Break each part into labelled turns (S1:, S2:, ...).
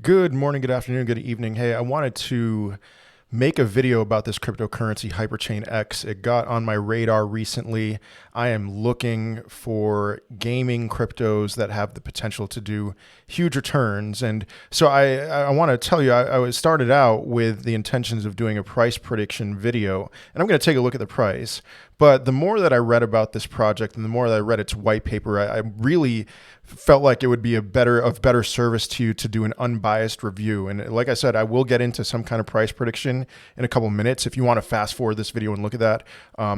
S1: Good morning, good afternoon, good evening. Hey, I wanted to make a video about this cryptocurrency, HyperChainX. It got on my radar recently. I am looking for gaming cryptos that have the potential to do huge returns. And so I want to tell you, I started out with the intentions of doing a price prediction video, and I'm going to take a look at the price. But the more that I read about this project and the more that I read its white paper, I really felt like it would be of better service to you to do an unbiased review. And like I said, I will get into some kind of price prediction in a couple minutes. If you want to fast forward this video and look at that,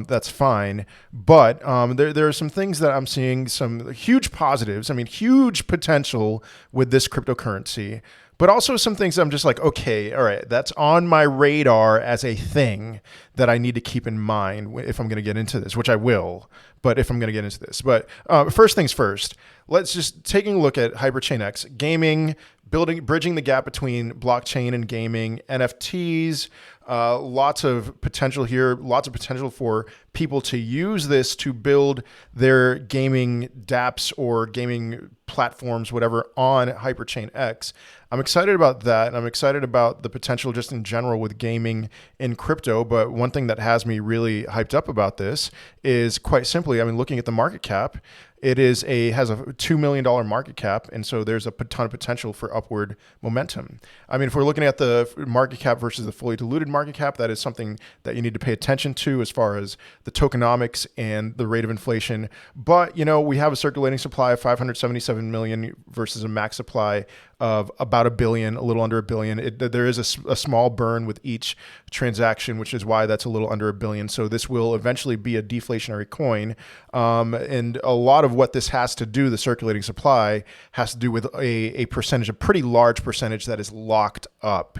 S1: that's fine. But there are some things that I'm seeing, some huge positives. I mean, huge potential with this cryptocurrency. But also some things I'm just like, okay, all right, that's on my radar as a thing that I need to keep in mind if I'm going to get into this, which I will, but if I'm going to get into this. But first things first, let's just taking a look at HyperChainX, gaming, bridging the gap between blockchain and gaming, NFTs, lots of potential here, lots of potential for people to use this to build their gaming dApps or gaming platforms, whatever, on HyperChainX. I'm excited about that. And I'm excited about the potential just in general with gaming in crypto. But one thing that has me really hyped up about this is quite simply, I mean, looking at the market cap, has a $2 million market cap. And so there's a ton of potential for upward momentum. I mean, if we're looking at the market cap versus the fully diluted market cap, that is something that you need to pay attention to as far as the tokenomics and the rate of inflation. But, you know, we have a circulating supply of 577 million versus a max supply of about a billion, a little under a billion. There is a small burn with each transaction, which is why that's a little under a billion. So this will eventually be a deflationary coin. And a lot of what this has to do, the circulating supply, has to do with a percentage, a pretty large percentage that is locked up.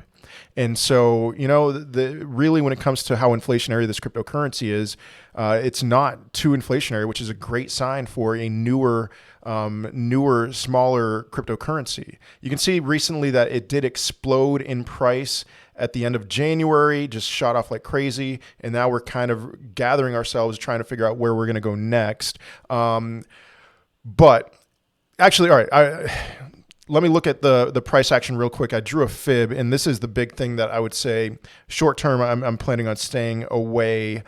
S1: And so, you know, really when it comes to how inflationary this cryptocurrency is, it's not too inflationary, which is a great sign for a newer, smaller cryptocurrency. You can see recently that it did explode in price at the end of January, just shot off like crazy. And now we're kind of gathering ourselves, trying to figure out where we're going to go next. But actually, all right, let me look at the price action real quick. I drew a fib, and this is the big thing that I would say short term I'm planning on staying away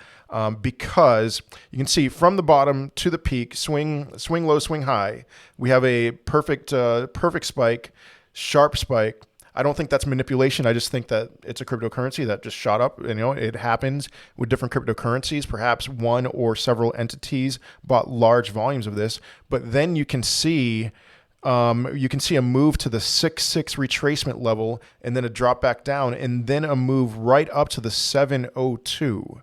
S1: because you can see from the bottom to the peak, swing low, swing high. We have a perfect spike, sharp spike. I don't think that's manipulation. I just think that it's a cryptocurrency that just shot up. And, you know, it happens with different cryptocurrencies. Perhaps one or several entities bought large volumes of this, but then you can see a move to the 6.6 retracement level and then a drop back down and then a move right up to the 702.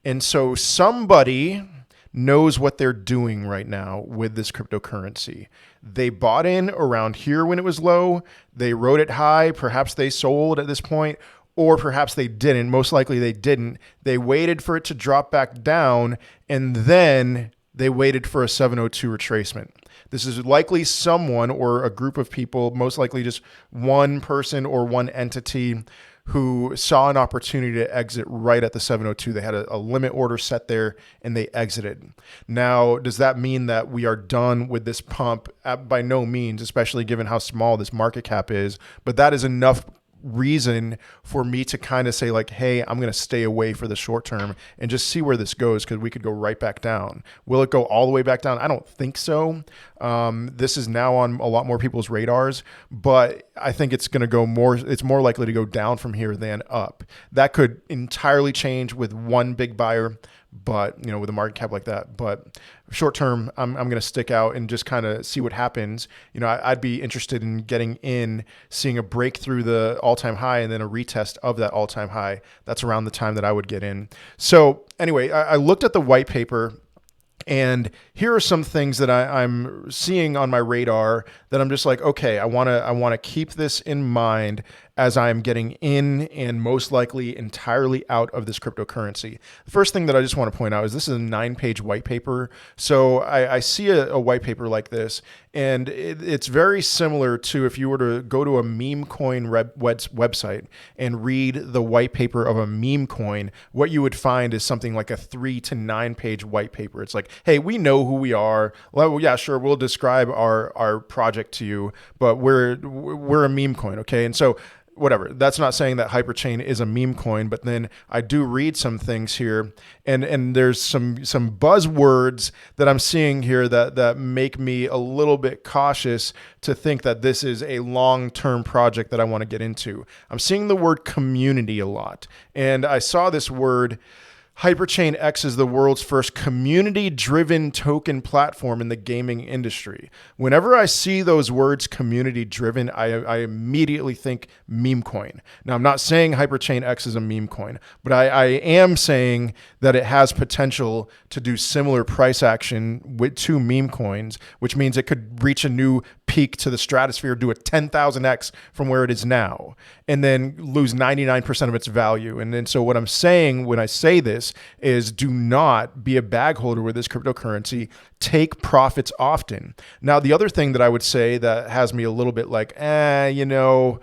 S1: And so somebody knows what they're doing right now with this cryptocurrency. They bought in around here when it was low. They rode it high. Perhaps they sold at this point, or perhaps they didn't. Most likely they didn't. They waited for it to drop back down, and then they waited for a 702 retracement. This is likely someone or a group of people, most likely just one person or one entity who saw an opportunity to exit right at the 702. They had a limit order set there and they exited. Now, does that mean that we are done with this pump? By no means, especially given how small this market cap is, but that is enough reason for me to kind of say like, hey, I'm going to stay away for the short term and just see where this goes, because we could go right back down. Will it go all the way back down? I don't think so. This is now on a lot more people's radars, but I think it's going to go it's more likely to go down from here than up. That could entirely change with one big buyer, but, you know, with a market cap like that. But short term, I'm going to stick out and just kind of see what happens. You know, I'd be interested in getting in, seeing a break through the all-time high and then a retest of that all-time high. That's around the time that I would get in. So anyway, I looked at the white paper, and here are some things that I'm seeing on my radar that I'm just like, okay, I want to keep this in mind as I am getting in and most likely entirely out of this cryptocurrency. The first thing that I just want to point out is this is a 9-page white paper. So I see a white paper like this, and it's very similar to if you were to go to a meme coin website and read the white paper of a meme coin. What you would find is something like a 3 to 9 page white paper. It's like, hey, we know who we are. Well, yeah, sure, we'll describe our project to you, but we're a meme coin, okay? And so whatever. That's not saying that HyperChain is a meme coin, but then I do read some things here, and there's some buzzwords that I'm seeing here that make me a little bit cautious to think that this is a long-term project that I want to get into. I'm seeing the word community a lot, and I saw this word. HyperChainX is the world's first community-driven token platform in the gaming industry. Whenever I see those words community-driven, I immediately think meme coin. Now, I'm not saying HyperChainX is a meme coin, but I am saying that it has potential to do similar price action to meme coins, which means it could reach a new peak to the stratosphere, do a 10,000x from where it is now, and then lose 99% of its value. And then so what I'm saying when I say this is do not be a bag holder with this cryptocurrency. Take profits often. Now, the other thing that I would say that has me a little bit like, I'm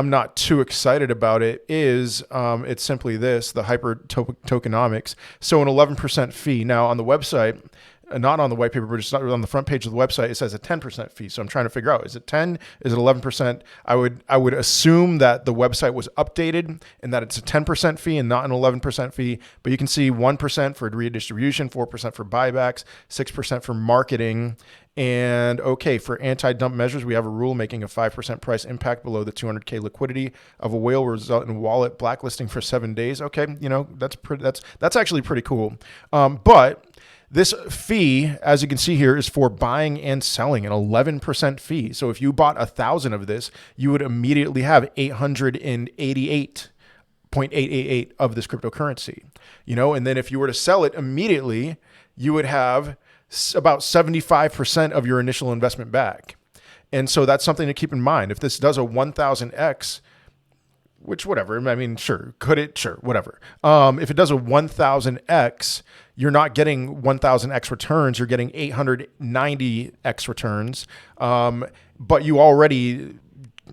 S1: not too excited about it is it's simply this, the hyper tokenomics. So an 11% fee. Now on the website, not on the white paper, but just on the front page of the website, it says a 10% fee. So I'm trying to figure out, is it 10? Is it 11%? I would assume that the website was updated and that it's a 10% fee and not an 11% fee. But you can see 1% for redistribution, 4% for buybacks, 6% for marketing. And okay, for anti-dump measures, we have a rule making a 5% price impact below the 200K liquidity of a whale will result in wallet blacklisting for 7 days. Okay, that's actually pretty cool. But this fee, as you can see here, is for buying and selling, an 11% fee. So if you bought 1,000 of this, you would immediately have 888.888 of this cryptocurrency, and then if you were to sell it immediately, you would have about 75% of your initial investment back. And so that's something to keep in mind. If this does a 1,000x, which whatever, I mean, sure, could it? Sure, whatever. If it does a 1,000x, you're not getting 1,000x returns, you're getting 890x returns. But you already,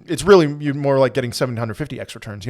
S1: it's really, you're more like getting 750x returns,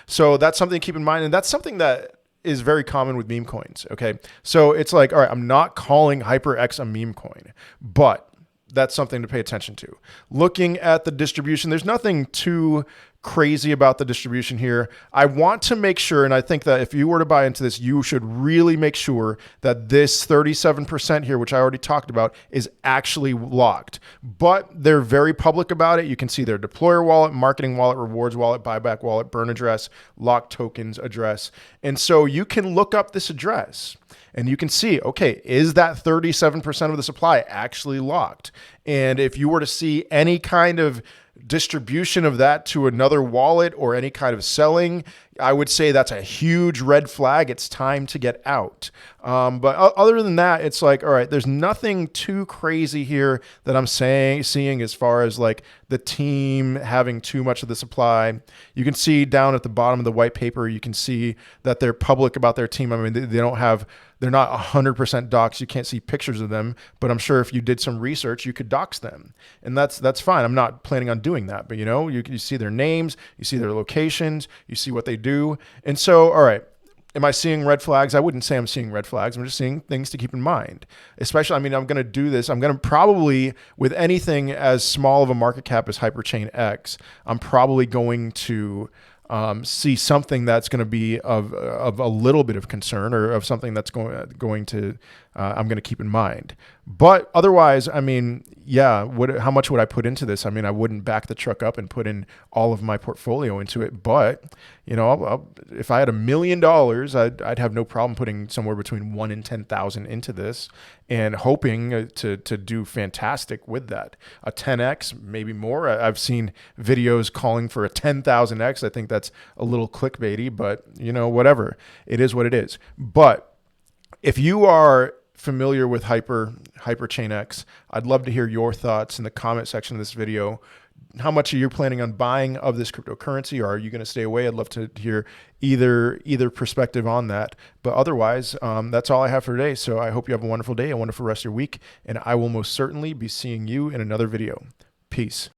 S1: So that's something to keep in mind. And that's something that is very common with meme coins. Okay. So it's like, all right, I'm not calling HyperX a meme coin, but that's something to pay attention to. Looking at the distribution, there's nothing too crazy about the distribution here. I want to make sure, and I think that if you were to buy into this, you should really make sure that this 37% here, which I already talked about, is actually locked. But they're very public about it. You can see their deployer wallet, marketing wallet, rewards wallet, buyback wallet, burn address, locked tokens address. And so you can look up this address and you can see, okay, is that 37% of the supply actually locked? And if you were to see any kind of distribution of that to another wallet or any kind of selling, I would say that's a huge red flag. It's time to get out. But other than that, it's like, all right, there's nothing too crazy here that I'm seeing as far as like the team having too much of the supply. You can see down at the bottom of the white paper, you can see that they're public about their team. I mean, they're not 100% docs. You can't see pictures of them, but I'm sure if you did some research, you could dox them. And that's fine. I'm not planning on doing that, but you see their names, you see their locations, you see what they do. And so, all right, am I seeing red flags? I wouldn't say I'm seeing red flags. I'm just seeing things to keep in mind. Especially, I'm going to do this. I'm going to probably, with anything as small of a market cap as HyperChainX, I'm probably going to see something that's going to be of a little bit of concern, or of something that's going to I'm going to keep in mind. But otherwise, I mean, yeah, how much would I put into this? I mean, I wouldn't back the truck up and put in all of my portfolio into it. But, if I had $1 million, I'd have no problem putting somewhere between 1 and 10,000 into this and hoping to do fantastic with that. A 10x, maybe more. I've seen videos calling for a 10,000x. I think that's a little clickbaity, but whatever. It is what it is. But if you are familiar with HyperChainX, I'd love to hear your thoughts in the comment section of this video. how much are you planning on buying of this cryptocurrency, or are you going to stay away? I'd love to hear either perspective on that. But otherwise, that's all I have for today. So I hope you have a wonderful day, a wonderful rest of your week, and I will most certainly be seeing you in another video. Peace.